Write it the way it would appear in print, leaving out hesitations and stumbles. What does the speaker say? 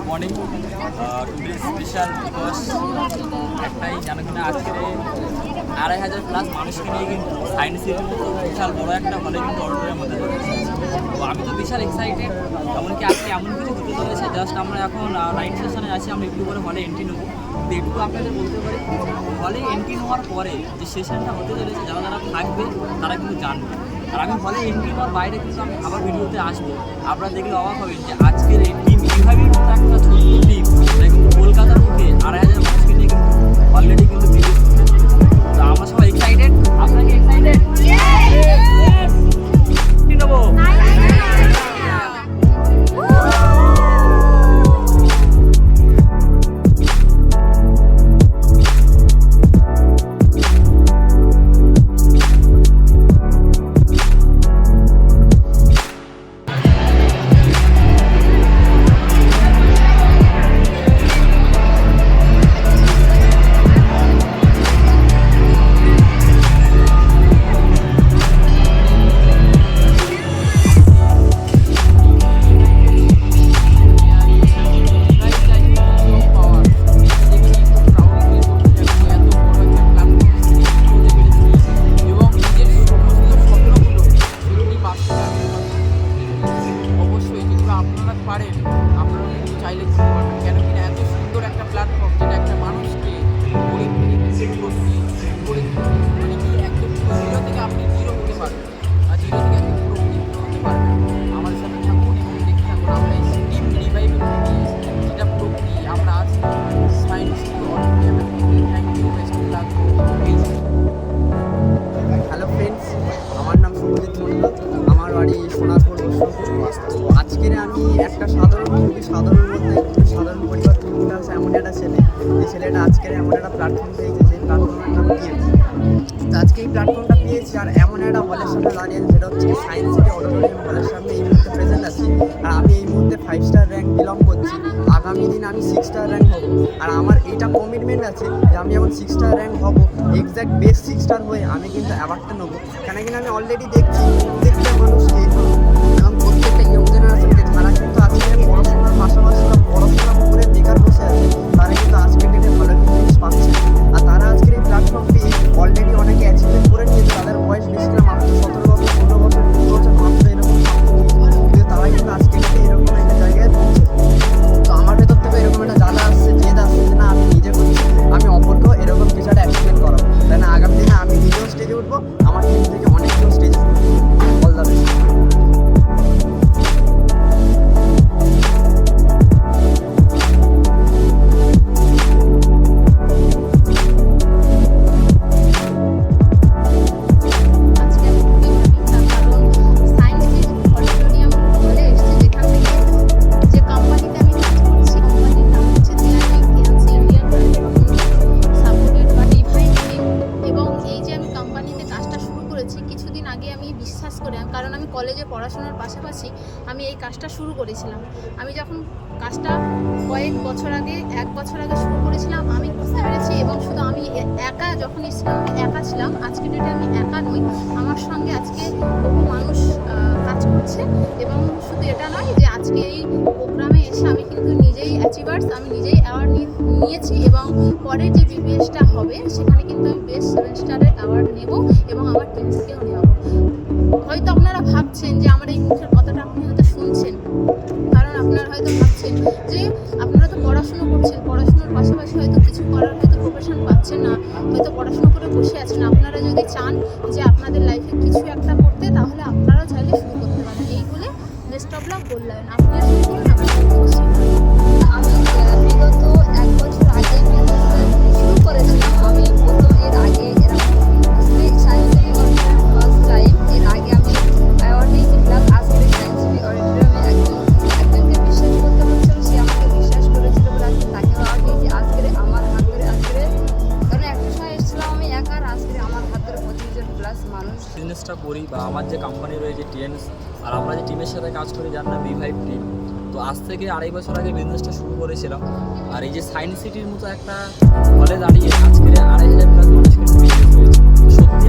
Morning today special because একটাই জানো কিনা আজকে ২,৫০০ প্লাস মানুষকে নিয়ে কিন্তু সায়েন্স সিটির মতো বিশাল বড় একটা হলে কিন্তু অডিটোরিয়াম হতে চলেছে। তো আমি তো বিশাল এক্সাইটেড, এমনকি আজকে এমন কিছু হতে চলেছে জাস্ট আমরা এখন লাইট সেশনে আছি, আমরা একটু করে হলে এন্ট্রি নেবো। তো এটুকু আপনাদের বলতে পারি, হলে এন্ট্রি নেওয়ার পরে যে সেশনটা হতে চলেছে যারা যারা থাকবে তারা কিন্তু জানবে। আর আমি হলে এন্ট্রি নেওয়ার বাইরে কিন্তু আমি আবার ভিডিওতে আসবো, আপনারা দেখলে অবাক হবেন যে আজকের এই টিম বিভাগের মতো একটা ছোট্ট টিম কিন্তু কলকাতার মুখে ২,৫০০ মানুষকে নিয়ে কিন্তু অলরেডি কিন্তু ভিডিও। তো আমরা সবাই এক্সাইটেড, আপনারা কি এক্সাইটেড? কি নেবো? আজকের আমি একটা খুবই সাধারণ পরিবার থেকে আসে এমন একটা ছেলে, যে ছেলেটা আজকের এমন একটা প্ল্যাটফর্ম পেয়েছে, যে প্ল্যাটফর্মের নাম পেয়েছি। তো আজকে এই প্ল্যাটফর্মটা পেয়েছি আর এমন একটা হলের সামনে দাঁড়িয়ে, যেটা হচ্ছে সায়েন্স সিটি অডিটোরিয়াম হলের সামনে এই মুহূর্তে প্রেজেন্ট আছি। আর আমি এই মুহূর্তে 5 স্টার র্যাঙ্ক বিলং করছি, আগামী দিন আমি 6 স্টার র্যাঙ্ক হব। আর আমার এইটা কমিটমেন্ট আছে যে আমি যখন 6 স্টার র্যাঙ্ক হব, এক্স্যাক্ট বেস্ট 6 স্টার হয়ে আমি কিন্তু অ্যাওয়ার্ডটা নেবো। কেন কিনা আমি অলরেডি দেখছি প্রত্যেকটা মানুষকে এবং প্রত্যেকটা ইয়ং জেনারেশনকে যারা কিন্তু আজকে পড়াশোনার পাশাপাশি পড়াশোনা করে বেকার বসে আছে, তারা কিন্তু আজকের ডেটে ভালো জিনিস পাচ্ছে। আর তারা আজকের এই প্ল্যাটফর্ম পেয়ে অলরেডি অনেকে অ্যাচিভমেন্ট করে নিয়েছে। তাদের বয়স বেশি না, মাত্র 17 বছর 16 বছর 20 বছর মাত্র এরকম কিন্তু তারা কিন্তু আজকের ডেটে এরকম একটা জায়গায় পৌঁছে। তো আমার ভেতর থেকে এরকম একটা জ্বালা আসছে, জেদ আসছে যে না, আমি নিজে করছি, আমি অপরকেও এরকম কিছু একটা অ্যাচিভমেন্ট করাবো। তাই না, আগামী দিনে আমি নিজেও স্টেজে উঠবো, আমার টিম থেকে অনেকেও স্টেজে উঠবো। All the best. কারণ আমি কলেজে পড়াশোনার পাশাপাশি আমি এই কাজটা শুরু করেছিলাম। আমি যখন কাজটা কয়েক বছর আগে 1 বছর আগে শুরু করেছিলাম, আমি বুঝতে পেরেছি এবং শুধু আমি একা যখন ছিলাম আমি একা ছিলাম। আজকের ডেটে আমি একা নই, আমার সঙ্গে আজকে বহু মানুষ কাজ করছে। এবং শুধু এটা নয় যে আজকে এই প্রোগ্রামে এসে আমি কিন্তু নিজেই অ্যাচিভার্স, আমি নিজেই অ্যাওয়ার্ড নিয়েছি এবং পরের যে বিবিএসটা হবে সেখানে কিন্তু আমি বেস্ট 7 স্টারের অ্যাওয়ার্ড নেব এবং আমার টিম থেকেও নেব। হয়তো আপনারা ভাবছেন যে আমার এই মুখের কথাটা আপনি হয়তো শুনছেন, কারণ আপনারা হয়তো ভাবছেন যে আপনারা তো পড়াশুনো করছেন, পড়াশোনার পাশাপাশি হয়তো কিছু করার হয়তো প্রফেশন পাচ্ছেন না, হয়তো পড়াশুনো করে বসে আছেন। আপনারা যদি চান যে আপনাদের লাইফে কিছু একটা করতে, তাহলে আপনারাও চাইলে শুরু করতে পারেন। এই বলে বেস্ট অফ লাক বললেন, আপনিও শুরু করুন। আমি বিগত 1 বছর আগে শুরু করেছিলাম। আমি প্রথম এর আগে এরকম science city auditorium first time, এর আগে আমি অ্যাওয়ার্ড নিয়েছিলাম। আজকে সায়েন্স সিটি অডিটোরিয়ামে একজনকে বিশ্বাস করতে হচ্ছিল, সে আমাকে বিশ্বাস করেছিল বলে আজকে তাকে অ্যাওয়ার্ড দিয়েছি। আজকে আমার হাত ধরে কারণ একটা সময় এসেছিলাম আমি একা, আর আজকে আমার হাত ধরে 25 জন প্লাস মানুষ। বিজনেসটা করি বা আমার যে কোম্পানি রয়েছে টিএনএস, আর আমরা যে টিমের সাথে কাজ করি যার নাম B5 টিম। তো আজ থেকে 2.5 বছর আগে বিজনেসটা শুরু করেছিলাম। আর এই যে সায়েন্স সিটির মতো একটা হলে দাঁড়িয়ে আজকের 2,500 প্লাস মানুষকে বিজনেস হয়েছে, সত্যি